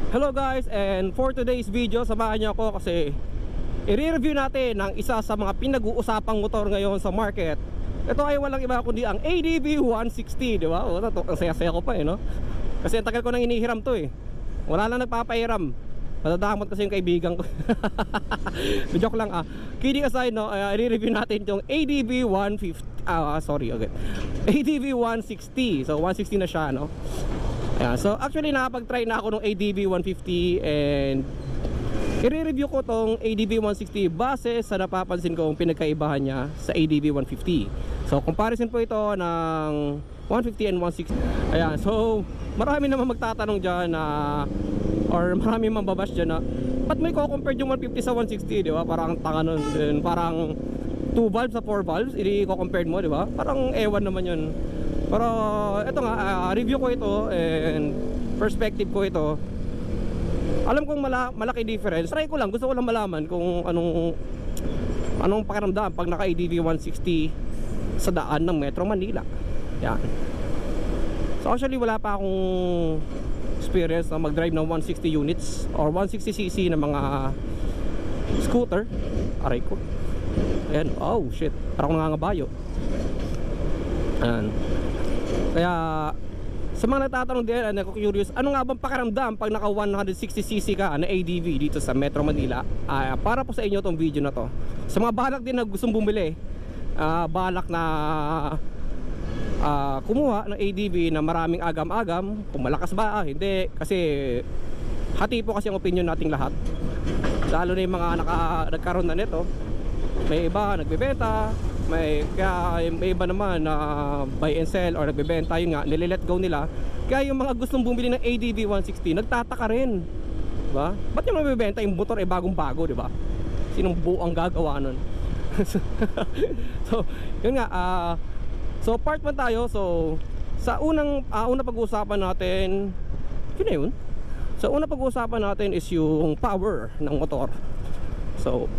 Hello guys, and for today's video, samahan niyo ako kasi i-review natin ang isa sa mga pinag-uusapang motor ngayon sa market. Ito ay walang iba kundi ang ADV 160, di ba? O, ang saya-saya ko pa no? Kasi ang tagal ko nang inihiram to Wala lang nagpapahiram. Matadamot kasi yung kaibigan ko. Joke lang Kidding aside i-review natin yung ADV 150 ADV 160. So 160 na siya Ayan, so actually nakapag-try na ako ng ADV 150 and i-review ko tong ADV 160 base sa napapansin kong pinagkaibahan niya sa ADV 150. So comparison po ito ng 150 and 160. Ayan, so marami naman magtatanong dyan or marami mambabash dyan ba't may ko-compare yung 150 sa 160, di ba? Parang tanga nun din, parang 2 valves sa 4 valves, i-compare mo, di ba? Parang ewan naman yun. Pero ito nga, review ko ito and perspective ko ito. Alam kong malaki difference. Try ko lang, gusto ko lang malaman kung anong pakiramdam pag naka ADV 160 sa daan ng Metro Manila. Yan. So actually wala pa akong experience na mag-drive ng 160 units or 160cc na mga scooter. Aray ko. Ayan, oh shit, parang nangangabayo. Ayan. Kaya sa mga nagtatanong din, ako curious, ano nga bang pakiramdam pag naka 160cc ka na ADV dito sa Metro Manila? Para po sa inyo tong video na to. Sa mga balak din na gustong bumili, balak na kumuha ng ADV na maraming agam-agam, kung malakas ba, hindi. Kasi hati po kasi ang opinion nating lahat. Lalo na yung mga nagkaroon na nito. May iba nagbebenta, may iba naman na buy and sell or nagbebenta, yun nga, nililet go nila. Kaya yung mga gustong bumili ng ADV 160 nagtataka rin, diba? Ba't yung mabibenta yung motor bagong bago, diba? Sinong buong gagawa nun? So yun nga, so part 1 tayo. So sa unang pag-uusapan natin, yun na yun. So unang pag-uusapan natin is yung power ng motor. So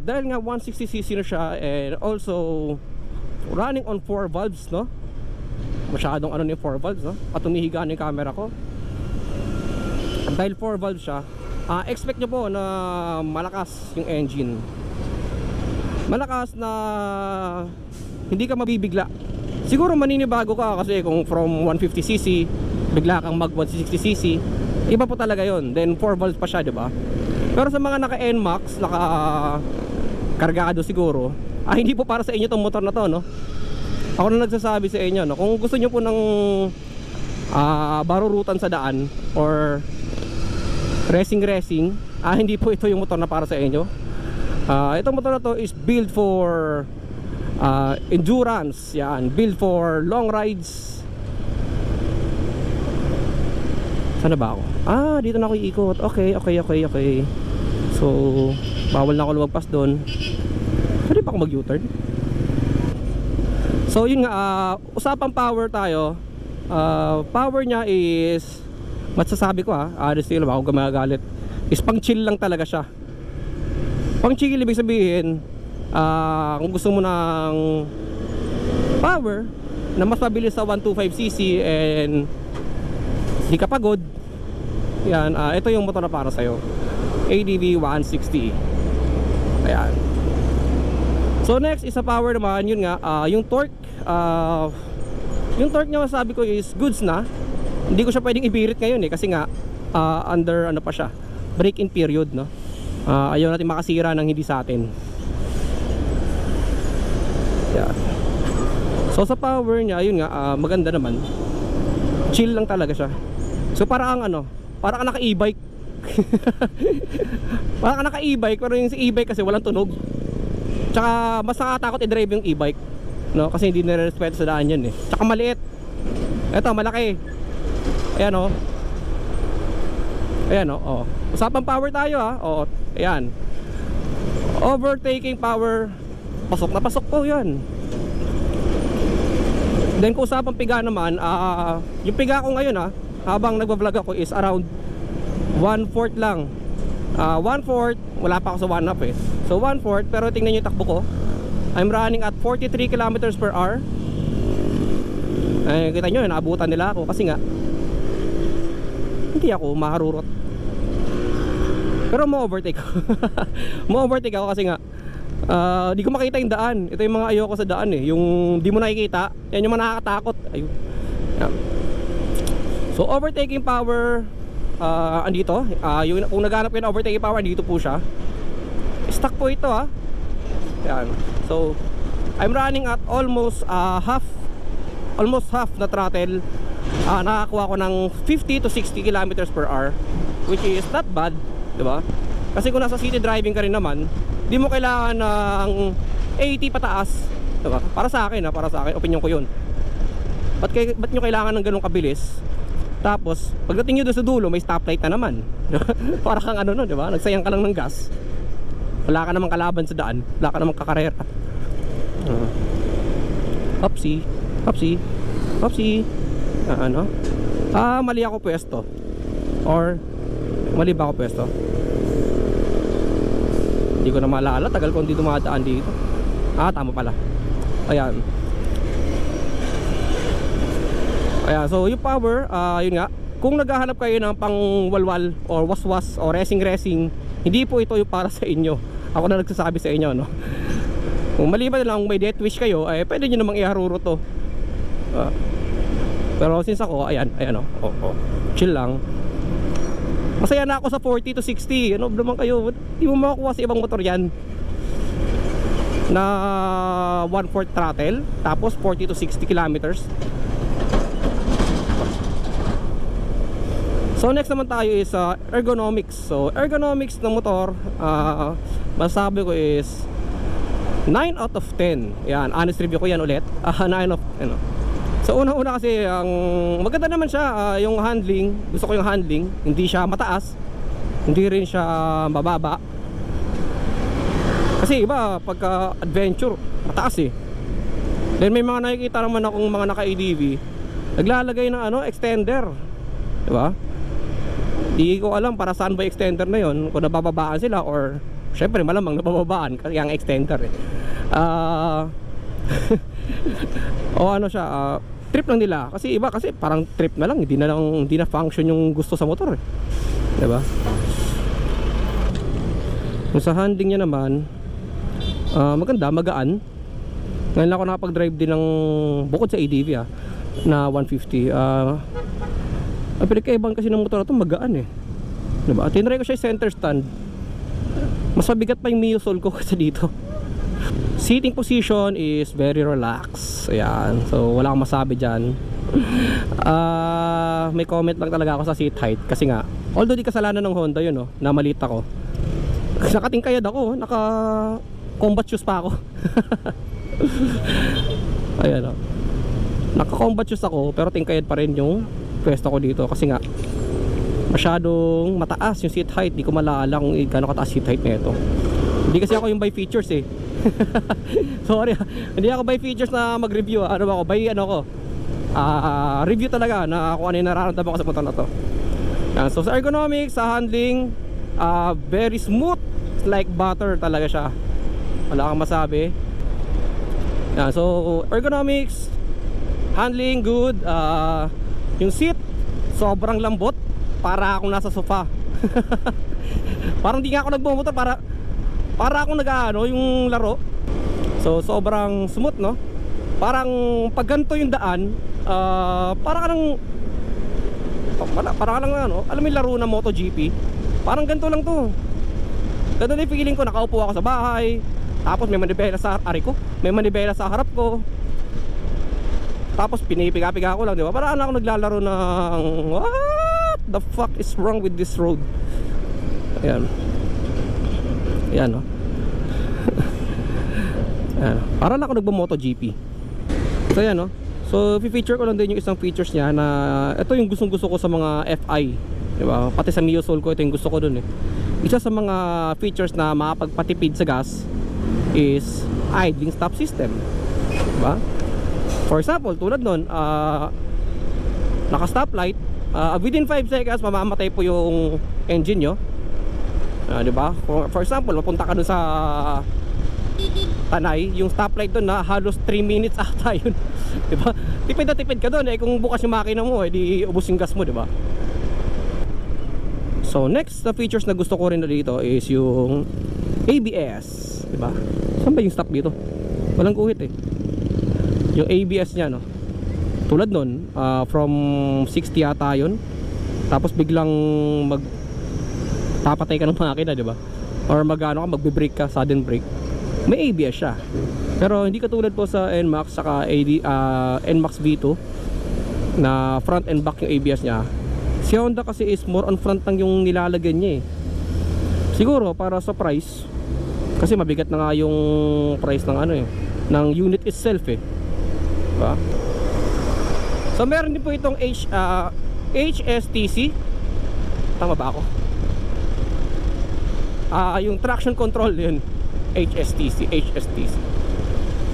dahil nga 160cc na siya and also running on 4 valves, no? Masyadong yung 4 valves, no? At tumihiga na yung camera ko. Dahil 4 valves siya, expect nyo po na malakas yung engine. Malakas na hindi ka mabibigla. Siguro maninibago ka kasi kung from 150cc bigla kang mag 160cc, iba po talaga yon. Then 4 valves pa siya, diba? Pero sa mga naka NMAX, naka kargado siguro, hindi po para sa inyo tong motor na to, no? Ako na nagsasabi sa inyo, no? Kung gusto nyo po ng barurutan sa daan or racing, hindi po ito yung motor na para sa inyo. Itong motor na to is built for endurance, yan, built for long rides. Sana ba ako? Dito na ako iikot. Okay. So, bawal na ako lumagpas doon. Pwede pa ako mag-U-turn. So, yun nga, usapang power tayo. Power niya is, masasabi ko honestly, ako gumagalit, is pang chill lang talaga siya. Pang chill, ibig sabihin, kung gusto mo ng power na mas mabilis sa 125cc and di ka pagod, yan, ito yung motor na para sa'yo. ADV 160. Ayan. So next is sa power naman, yun nga, yung torque. Yung torque niya masabi ko is goods na. Hindi ko siya pwedeng ibirit ngayon kasi nga under pa siya, break-in period, no? Ayaw natin makasira ng hindi sa atin. Ayan. So sa power niya, yun nga, maganda naman. Chill lang talaga siya. So parang parang naka e-bike. Parang naka e-bike, pero yung e-bike kasi walang tunog. Tsaka mas nakatakot i-drive yung e-bike, no? Kasi hindi nire-respeto sa daan yun Tsaka maliit. Eto, malaki. Ayan Ayan usapang power tayo ayan. Overtaking power, pasok na pasok po yan. Then kung usapang piga naman, yung piga ko ngayon habang nagbablog ako is around 1/4 lang. 1/4, wala pa ako sa 1 up So 1/4, pero tingnan nyo yung takbo ko. I'm running at 43 kilometers per hour. Kita nyo, naabutan nila ako kasi nga hindi ako maharurot. Pero ma-overtake ako. Ma-overtake ako kasi nga di ko makita yung daan. Ito yung mga ayoko sa daan eh. Yung di mo nakikita, yan yung mga nakakatakot. Ayun. Yan. So overtaking power andito. Yung, kung naghanap kayo ng overtaking power, dito po siya. Stuck po ito Yan. So I'm running at almost half na throttle. Nakakuha ko ng 50 to 60 kilometers per hour, which is not bad, diba? Kasi kung nasa city driving ka rin naman, di mo kailangan ng 80 pataas, diba? Para sa akin, opinion ko yun. Ba't nyo kailangan ng ganun kabilis? Tapos pagdating nyo doon sa dulo, may stoplight na naman. Para kang ano, diba? Nagsayang ka lang ng gas. Wala ka namang kalaban sa daan, wala ka namang kakarera. Hopsy. Mali ako pwesto. Or mali ba ako pwesto? Hindi ko na maalala, tagal ko hindi dumadaan dito. Tama pala. Ayan, so yung power, yun nga. Kung naghahanap kayo ng pangwalwal or waswas or racing, hindi po ito yung para sa inyo. Ako na nagsasabi sa inyo, no? Kung maliban na lang may death wish kayo, pwede nyo namang iharuro to. Pero since ako, ayan chill lang. Masaya na ako sa 40 to 60. Ano naman kayo, di mo makakuha sa ibang motor yan na 1/4 throttle, tapos 40 to 60 kilometers. So next naman tayo is ergonomics. So ergonomics ng motor, masasabi ko is 9 out of 10. Yan, honest review ko yan ulit. 9 of 10. So una kasi ang maganda naman siya, yung handling. Gusto ko yung handling. Hindi siya mataas, hindi rin siya mababa. Kasi iba pagka adventure mataas eh. Then may mga nakikita naman akong mga naka-ADV naglalagay ng extender, diba? Di ko alam para saan ba extender na yon, kung nabababaan sila or syempre malamang nabababaan kasi ang extender eh. O ano siya, trip lang nila. Kasi iba kasi parang trip na lang, hindi na function yung gusto sa motor eh. Diba? Kung sa handling niya naman, maganda, magaan. Ngayon ako nakapag-drive din ng bukod sa ADV na 150. Ang pinagkaibang kasi ng motor na ito, magaan eh. Diba? At tinry ko siya center stand. Mas mabigat pa yung Mio Soul ko kasi dito. Seating position is very relaxed. Ayan. So wala akong masabi dyan. May comment lang talaga ako sa seat height. Kasi nga, although di kasalanan ng Honda yun, na maliit ako. Nakatingkayad ako, naka combat shoes pa ako. Ayan naka combat shoes ako, pero tingkayad pa rin yung pwesto ko dito. Kasi nga masyadong mataas yung seat height. Di ko malala kung gaano kataas seat height nito. Hindi kasi ako yung by features eh. Sorry, hindi ako by features na mag-review. Ano ba ako? By review talaga na kung ano yung nararamdaman ko sa motor na to. So sa ergonomics, sa handling, very smooth, like butter talaga siya. Wala kang masabi. So ergonomics, handling good. Yung seat sobrang lambot, para akong nasa sofa. Parang di nga ako nagbumotor, para akong yung laro. So sobrang smooth, no? Parang pag ganito yung daan, para ka lang alam mo yung laro ng MotoGP. Parang ganito lang to. Ganito na yung feeling ko. Nakaupo ako sa bahay, tapos may manibela sa may manibela sa harap ko, tapos pinipiga-piga ko lang, di ba? Parang ako naglalaro ng what the fuck is wrong with this road. Ayan. Ayan, no? Ayan. Parang ako nagbo-MotoGP. So ayan, no? So i-feature ko lang din yung isang features niya na ito yung gustong-gusto ko sa mga FI, di ba? Pati sa Mio Soul ko, ito yung gusto ko dun eh. Isa sa mga features na makapagpatipid sa gas is idling stop system, di ba? For example, tulad nun, naka-stoplight, within 5 seconds mamamatay po yung engine nyo. Di ba? For example, mapunta ka dun sa Tanay, yung stoplight doon na halos 3 minutes ata yun. Di ba? Tipid na tipid ka doon kung bukas yung makina mo, di ubos yung gas mo, di ba? So next na features na gusto ko rin na dito is yung ABS, diba? Saan ba yung stop dito? Walang guhit eh. Yung ABS nya, no? Tulad nun, from 60 yata yun, tapos biglang papatay ka ng makina, diba? Or magbe-brake ka, sudden brake, may ABS siya. Pero hindi katulad po sa NMAX saka NMAX V2 na front and back yung ABS nya. Si Honda kasi is more on front lang yung nilalagyan niya eh. Siguro para sa price, kasi mabigat na nga yung price ng ng unit itself eh, diba? So meron din po itong HSTC. Tama ba ako? Yung traction control yun, HSTC.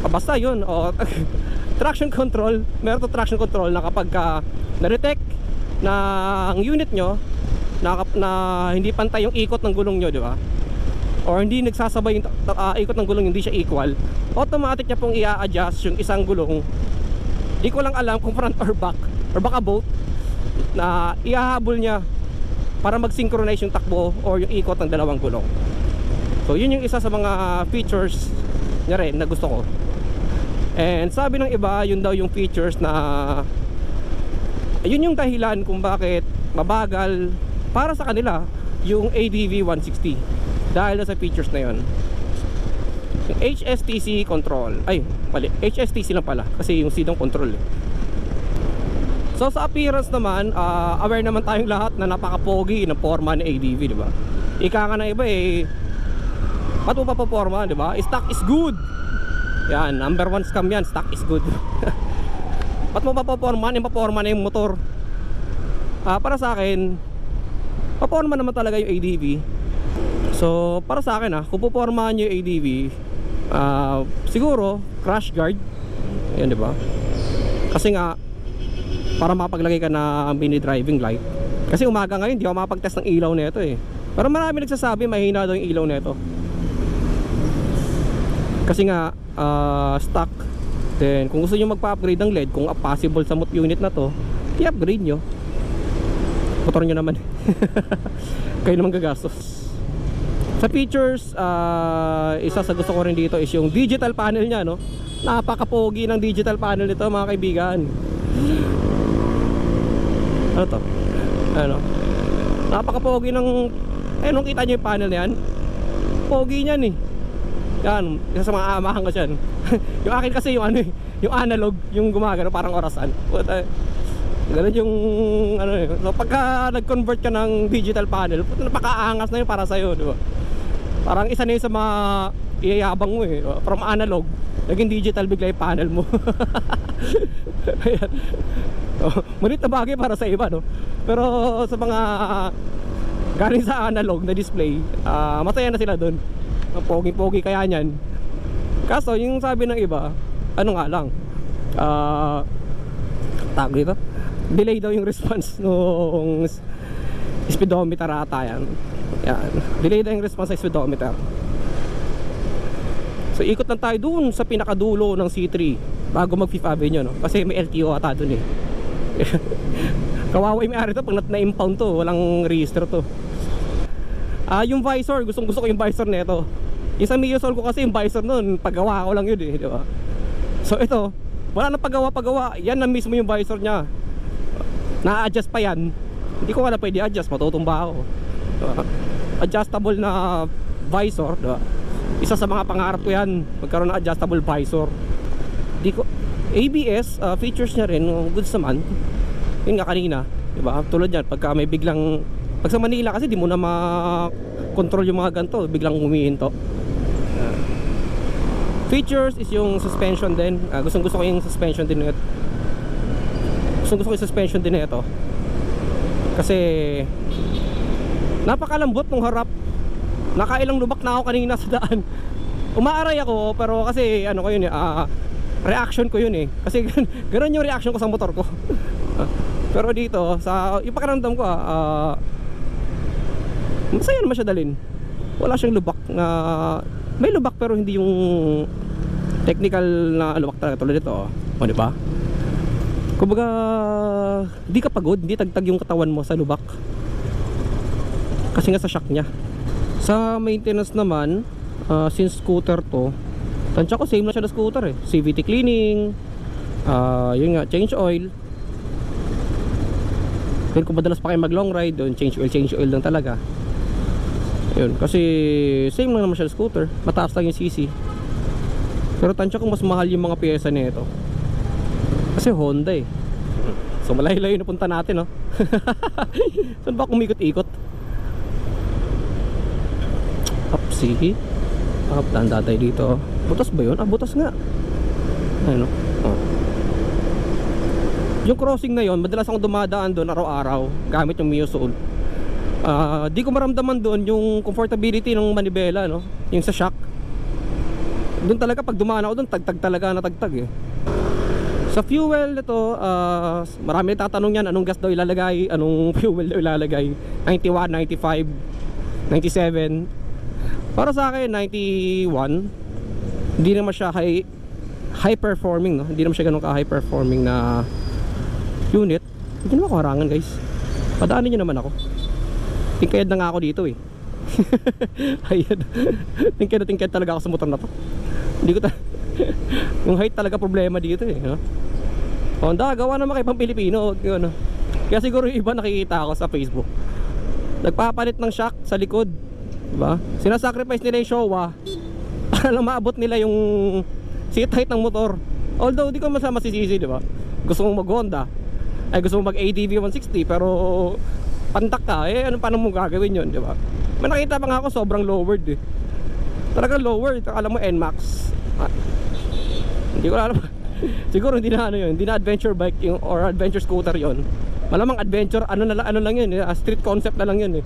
Basta yun, traction control. Meron to traction control na kapag na-detect na ang unit nyo na hindi pantay yung ikot ng gulong nyo, di ba? Or hindi nagsasabay yung ikot ng gulong, hindi siya equal, automatic niya pong i-adjust yung isang gulong. Di ko lang alam kung front or back, or baka both, na ihahabol niya para mag-synchronize yung takbo or yung ikot ng dalawang gulong. So yun yung isa sa mga features niya rin na gusto ko. And sabi ng iba, yun daw yung features na yun yung dahilan kung bakit mabagal para sa kanila yung ADV 160, dahil sa features na yun. Yung HSTC control, ay mali, HSTC lang pala kasi yung sidong control eh. So sa appearance naman, aware naman tayong lahat na napaka-pogi ng forma ng ADV, di ba? Ika nga na iba eh, ba't mo pa forma, di ba? Stock is good. Yan, number 1 scam yan, stock is good. Ba't mo pa paporma na yung motor? Para sa akin, paporma naman talaga yung ADV. So para sa akin kung pupormahan nyo yung ADV, siguro crash guard, yan, di ba? Kasi nga para mapaglagay ka na mini driving light. Kasi umaga ngayon di ako mapag-test ng ilaw nito eh. Pero marami nagsasabi mahina daw yung ilaw nito. Kasi nga stock. Then kung gusto nyo magpa-upgrade ng LED, kung possible sa unit na to, i-upgrade nyo. Motor nyo naman. Kayo naman gagastos. Sa features, isa sa gusto ko rin dito is yung digital panel nya, no? Napaka-pogi ng digital panel nito, mga kaibigan. Ano to? Ano? Napaka-pogi ng nung kita nyo yung panel na yan, pogi nyan eh. Yan, isa sa mga amahan ko dyan. Yung akin kasi yung yung analog, yung gumagano parang orasan. Ganun yung so pagka nag-convert ka ng digital panel, napakaangas na yun para sa'yo, di ba? Parang isa na yun sa mga iyayabang mo eh. From analog, naging digital bigla yung panel mo. Ayan. Munit na bagay para sa iba, no? Pero sa mga galing sa analog na display, masaya na sila dun. Pogi-pogi kaya nyan. Kaso yung sabi ng iba, nga lang, tag dito, delay daw yung response nung speedometer ata yan. Yan, delay daw yung response sa speedometer. So ikot lang tayo dun sa pinakadulo ng C3 bago mag 5th Avenue, no? Kasi may LTO ata dun eh. Kawawa yung may-ari to pag na-impound to, walang register to. Yung visor, gusto ko yung visor nito. Yung sa Mio Soul ko kasi yung visor nun, paggawa ko lang yun eh, di ba? So ito, wala na paggawa. Yan na mismo yung visor nya. Na-adjust pa yan. Hindi ko wala pwede adjust, matutumba ako, diba? Adjustable na visor, diba? Isa sa mga pangarap ko yan, magkaroon ng adjustable visor. ABS, features nya rin, goods naman. Yun nga kanina, diba? Tulad yan, pagka may biglang, pag sa Manila kasi di mo na ma-control yung mga ganito, biglang humihinto. Features is yung suspension din. Gusto ko yung suspension din nito. Gusto ko yung suspension din nito. Kasi napakalambot ng harap. Nakailang lubak na ako kanina sa daan. Umaaray ako pero kasi ko yun reaction ko yun eh. Kasi ganoon yung reaction ko sa motor ko. Pero dito sa ipakiramdam ko masaya naman siya dalhin. Wala siyang lubak na, may lubak pero hindi yung technical na lubak talaga tulad dito, di ba? Kumbaga, hindi ka pagod, hindi tagtag yung katawan mo sa lubak. Kasi nga sa shock niya. Sa maintenance naman, since scooter to, tansya ko same na siya na scooter eh. CVT cleaning, yun nga, change oil. Pero kung madalas pa kayo mag long ride, doon change oil lang talaga. Yun, kasi same lang naman siya na scooter. Mataas lang yung CC. Pero tansya ko mas mahal yung mga pyesa nito. Kasi Honda eh. So malayo-layo na punta natin, no? Saan ba kumikot-ikot? Upsi. Tanda tayo dito. Butas ba yun? Butas nga. Ayun, no? Yung crossing na yon, madalas akong dumadaan doon araw-araw gamit yung Mio Soul. Di ko maramdaman doon yung comfortability ng manibela, no? Yung sa shock. Doon talaga pag dumaan ako doon, tagtag talaga na tagtag eh. Sa fuel nito, marami tatanong yan, anong gas daw ilalagay, anong fuel daw ilalagay. 91, 95, 97. Para sa akin 91. Hindi naman siya high performing, no? Hindi naman siya ganun ka high performing na unit. Hindi naman ako harangan, guys. Padaanin nyo naman ako. Tingkayad na nga ako dito eh. Ayan. Tingkayad talaga ako sa motor na to. Hindi ko yung height talaga problema dito eh, no? Honda, gawa naman kay pang Pilipino, ano. Kaya siguro yung iba nakikita ako sa Facebook, nagpapalit ng shock sa likod, diba? Sinasacrifice nila yung Showa para lang maabot nila yung seat height ng motor. Although di ko masama masisisi, diba? Gusto mong mag Honda, ay gusto mong mag ADV 160, pero pantak ka, eh ano, paano mo gagawin yun, diba? May nakita pa nga ako sobrang lowered eh. Talagang lowered, alam mo NMAX. Hindi ko alam. Siguro hindi na ano yun, hindi na adventure bike yung, or adventure scooter yon. Malamang adventure, ano lang yun, street concept na lang yun eh.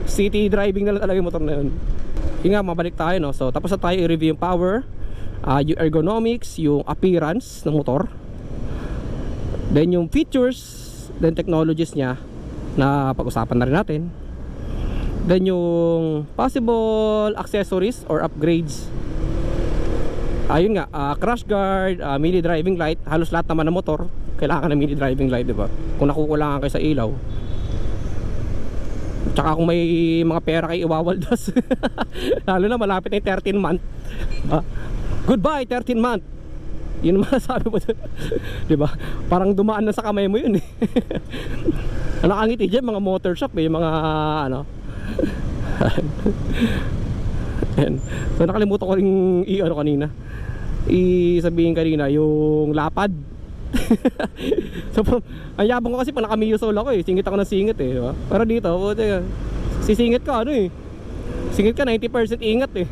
City driving na lang talaga yung motor na yun. Yun nga, mabalik tayo, no. So tapos na tayo i-review yung power, yung ergonomics, yung appearance ng motor, then yung features, then technologies nya na pag-usapan na rin natin, then yung possible accessories or upgrades. Ayun nga, crash guard, mini driving light. Halos lahat naman ng motor kailangan ng mini driving light, diba? Kung nakukulangan kayo sa ilaw. Tsaka kung may mga pera kayo iwawaldas. Lalo na malapit na yung 13 month. Goodbye 13 month. Yun naman sabi mo doon. Diba? Parang dumaan na sa kamay mo yun eh. Nakangiti dyan mga motor shop eh, mga ano. So nakalimutan ko rin i-ano kanina, i-sabihin kanina yung lapad. So ang yabang ko kasi pag naka-Mio Soul ako eh, singit ako ng singit eh, diba? Pero dito, sisingit ka ano eh, singit ka 90% ingat eh.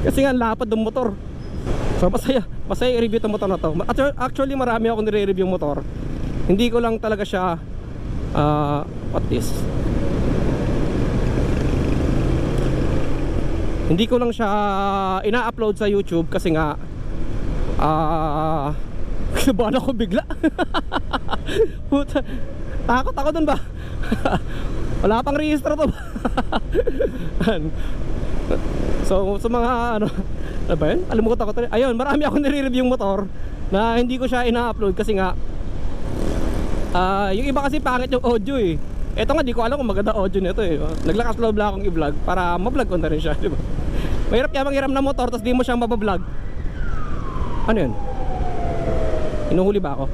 Kasi nga lapad ng motor. So masaya i-review itong motor na to. Actually marami akong nire-review yung motor. Hindi ko lang talaga siya what this, hindi ko lang siya ina-upload sa YouTube kasi nga kinabahan ako bigla. Puta, takot ako dun ba? Wala pang rehistro to. So sa mga ano ba yun? Alimutan ko to. Ayun, marami akong nire-review yung motor na hindi ko siya ina-upload kasi nga yung iba kasi pangit yung audio eh. Eto nga, di ko alam kung maganda audio nito eh. Naglakas loob lang akong i-vlog para ma-vlog ko na rin siya, di ba? Mahirap kaya manghiram na motor tapos di mo siyang mabablog. Ano yun? Inuhuli ba ako?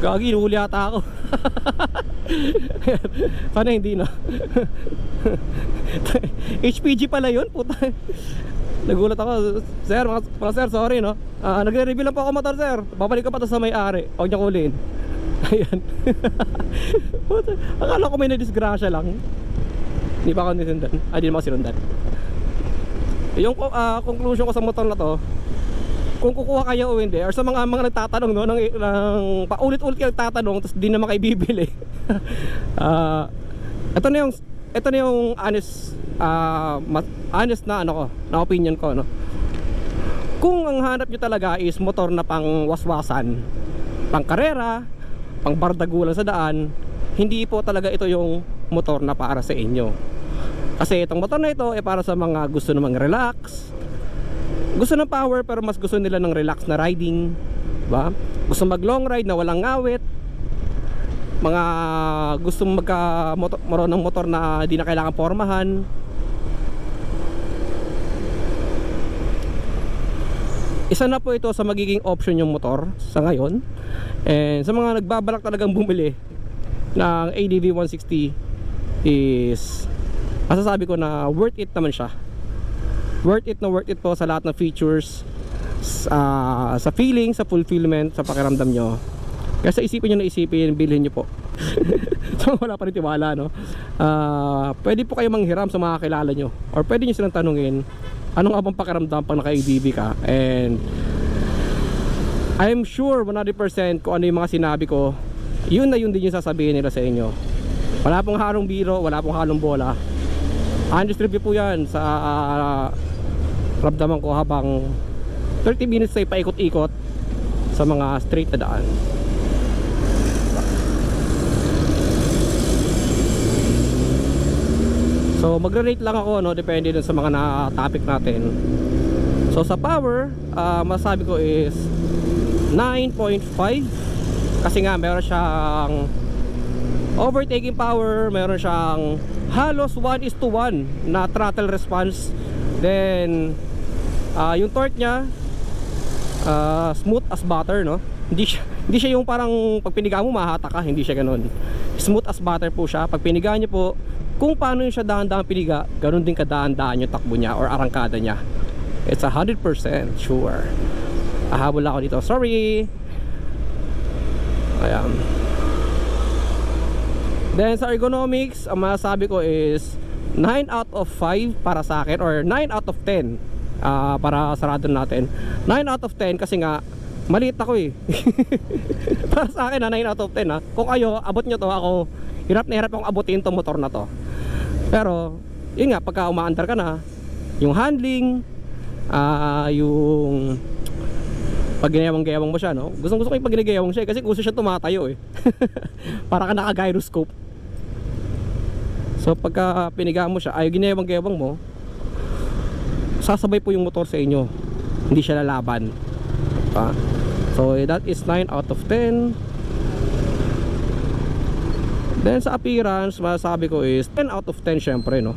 Gagi, inuhuli ata ako. Sana hindi na. HPG pala yun, puta. Nagulat ako. Sir, mga sir, sorry no. Nagre-review lang po ako motor, sir. Babalik ko pa to sa may-ari. Huwag niya kulin. Ayan. Akala ko may na-disgrasya lang. Hindi pa ako nisundan. Hindi naman ako sinundan. Yung conclusion ko sa motor na to, kung kukuha kayo o hindi, or sa mga nagtatanong no, ng paulit-ulit kayo nagtatanong tapos di naman kayo bibili. Ito na yung honest na ano ko, na opinion ko, no. Kung ang hanap nyo talaga is motor na pang waswasan, pang karera, pang bardagulan sa daan, hindi po talaga ito yung motor na para sa inyo. Kasi itong motor na ito ay para sa mga gusto namang relax, gusto ng power pero mas gusto nila ng relax na riding, diba? Gusto mag long ride na walang ngawit, mga gustong magkamotor ng motor na di na kailangan pormahan. Isa na po ito sa magiging option yung motor sa ngayon. And sa mga nagbabalak talagang bumili ng ADV 160 is masasabi ko na worth it naman siya. Worth it po sa lahat ng features, sa feeling, sa fulfillment, sa pakiramdam nyo. Kaya isipin nyo na isipin, bilhin nyo po. So wala pa rin tiwala, no? Pwede po kayo manghiram sa mga kilala nyo, or pwede nyo silang tanungin anong abang pakiramdam pag naka-ADV ka. And I'm sure 100% kung ano yung mga sinabi ko, yun na yun din yung sasabihin nila sa inyo. Wala pong halong biro, wala pong halong bola. Honest review po yan sa ramdaman ko habang 30 minutes ay paikot-ikot sa mga straight na daan. So magre-rate lang ako, no, depende dun sa mga na-topic natin. So sa power, masasabi ko is 9.5 kasi nga meron siyang overtaking power, meron siyang halos 1:1 na throttle response. Then yung torque niya smooth as butter, no? Hindi siya yung parang pag piniga mo mahata ka, hindi siya ganoon. Smooth as butter po siya. Pag piniga niyo po, kung paano yung siya dahan-dahan piniga, ganoon din kadaan-dahan yung takbo niya or arangkada niya. It's 100% sure. Ahabol ako dito, sorry. Ayan. Then sa ergonomics, ang masasabi ko is 9 out of 5 para sa akin, or 9 out of 10 para sarado natin. 9 out of 10 kasi nga maliit ako eh. Para sa akin 9 out of 10 ha. Kung kayo, abot nyo to, ako hirap na hirap akong abutin tong motor na to. Pero yun nga, pagka umaandar ka na, yung handling, yung pag ginayawang-gayawang mo siya, no? Gusto ko yung pag ginagayawang siya kasi gusto siya tumatayo eh. Para ka naka-gyroscope. So pagka piniga mo siya, ay ginayawang-gayawang mo, sasabay po yung motor sa inyo, hindi siya lalaban. So that is 9 out of 10. Then sa appearance, masasabi ko is 10 out of 10 syempre, no?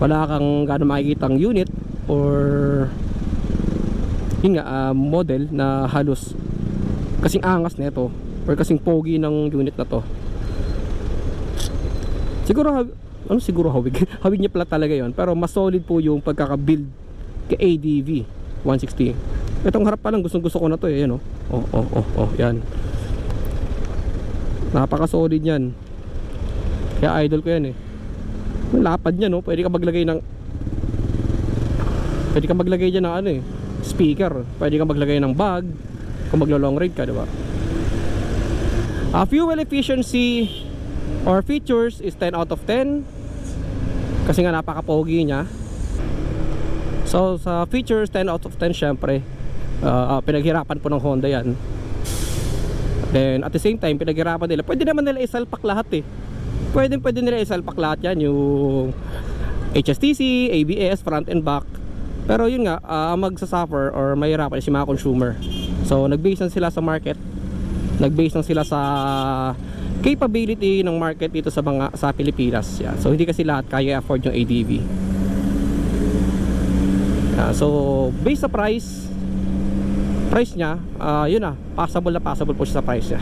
Wala kang gano'ng makikitang unit or yun nga, model na halos kasing angas nito or kasing pogi ng unit na to. Siguro hawig hawig niya pala talaga yon, pero mas solid po yung pagkaka-build kay ADV 160. Itong harap pa lang gusto ko na to eh, yan, yan. Napaka solid yan, kaya idol ko yan eh. Yung lapad niya, no, pwede ka maglagay dyan ng ano eh, speaker, pwede ka maglagay ng bag kung maglo-long ride ka, diba? Fuel efficiency or features is 10 out of 10 kasi nga napaka-pogi niya. So sa features 10 out of 10 syempre, pinaghirapan po ng Honda yan. Then at the same time, pinaghirapan nila, pwede naman nila isalpak lahat eh. Pwede nila isalpak lahat yan, yung HSTC, ABS, front and back. Pero yun nga, magsasuffer or mahirapan si mga consumer. So nag-base lang sila sa market, nag-base lang sila sa capability ng market dito sa Pilipinas. Yeah. So hindi kasi lahat kaya afford yung ADV. So based sa price niya, yun na, possible po siya sa price niya.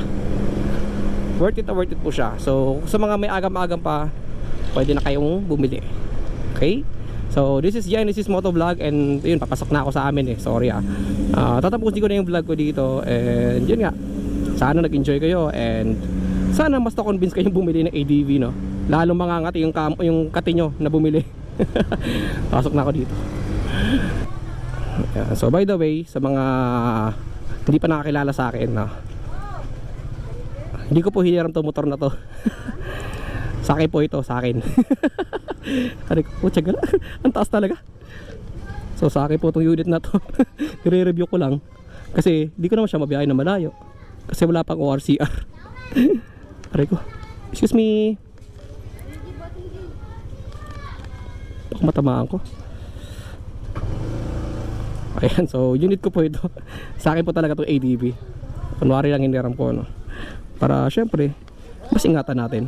Worth it po siya. So sa mga may agam-agam pa, pwede na kayong bumili. Okay? So this is Genesis Motovlog, and yun, papasok na ako sa amin eh, sorry tatapusin ko na yung vlog ko dito. And yun nga, sana nag-enjoy kayo, and sana mas na-convince kayong bumili ng ADV, no? Lalo mangangati yung kati nyo na bumili. Pasok na ako dito. So by the way, sa mga hindi pa nakakilala sa akin, no? Hindi ko po hiniram to motor na to. Sa akin po ito, sa akin. Ari ko, tsaga na. Ang taas talaga. So sa akin po itong unit na to. I-review ko lang kasi di ko naman siya mabiyahe na malayo kasi wala pang ORCR. Ari ko, excuse me, baka matamaan ko. Ayan, so unit ko po ito. Sa akin po talaga itong ADV. Kunwari lang hiniram ko, no? Para syempre Mas ingatan natin.